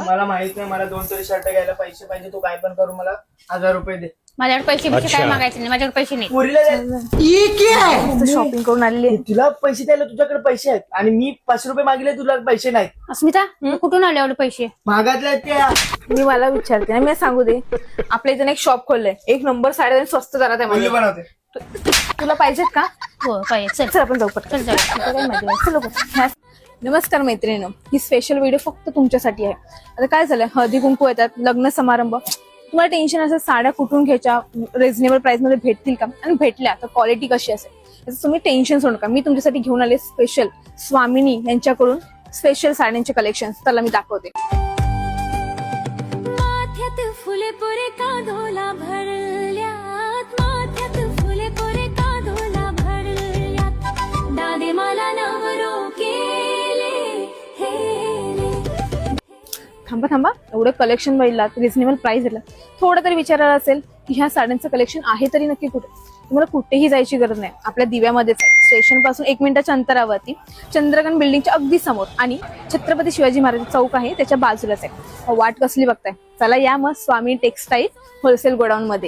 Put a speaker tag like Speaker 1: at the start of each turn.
Speaker 1: मला माहित नाही, मला 2 तरी शर्ट घ्यायला पैसे पाहिजे. तू काय पण करू, मला 1000 रुपये दे.
Speaker 2: माझ्याकडे पैसे बिशे काय मागायचे नाही, माझ्याकडे पैसे नाही.
Speaker 1: पुरीला
Speaker 3: शॉपिंग करून आलेली
Speaker 1: तुला पैसे द्यायला तुझ्याकडे पैसे आहेत आणि मी 500 रुपये मागितले, तुला पैसे नाहीत.
Speaker 2: अस्मिता कुठून आले एवढे पैसे?
Speaker 1: मागातले आहेत त्या.
Speaker 3: मी मला विचारते ना, मी सांगू दे. आपल्या इथे एक शॉप खोललंय, 1 नंबर साड्या स्वस्त दरात आहे.
Speaker 1: मुली बनवते.
Speaker 3: तुला पाहिजेत का?
Speaker 2: हो पाहिजे. चल
Speaker 3: चल आपण जाऊ पटकन.
Speaker 2: चल जाऊ.
Speaker 3: नमस्कार मैत्रिणींनो, ही स्पेशल व्हिडिओ फक्त तुमच्यासाठी आहे. आता काय झालंय, हळदी कुंकू येतात, लग्न समारंभ, तुम्हाला टेन्शन असेल साड्या कुठून घ्यायच्या, रिझनेबल प्राइस मध्ये भेटतील का, आणि भेटल्या तर क्वालिटी कशी असेल, त्याचं तुम्ही टेन्शन सोडू नका. मी तुमच्यासाठी घेऊन आले स्पेशल स्वामिनी यांच्याकडून स्पेशल साड्यांचे कलेक्शन. त्याला मी दाखवते.
Speaker 4: माथ्यात फुले पुरे कादोला भरल्यात, माथ्यात फुले पुरे कादोला भरल्यात, दादे मला नवरो केले हेले.
Speaker 3: थांबा थांबा, एवढं कलेक्शन बघितलं, रिझनेबल प्राइस दिला, थोडं तरी विचारायला असेल की ह्या साड्यांचं कलेक्शन आहे तरी नक्की कुठे. तुम्हाला कुठेही जायची गरज नाही, आपल्या दिव्यामध्येच आहे. स्टेशन पासून 1 मिनिटाच्या अंतरावरती चंद्रकांत बिल्डिंगच्या अगदी समोर, आणि छत्रपती शिवाजी महाराज चौक आहे त्याच्या बाजूलाच आहे. वाट कसली बघताय, चला या मग स्वामी टेक्सटाईल होलसेल गोडाऊन मध्ये.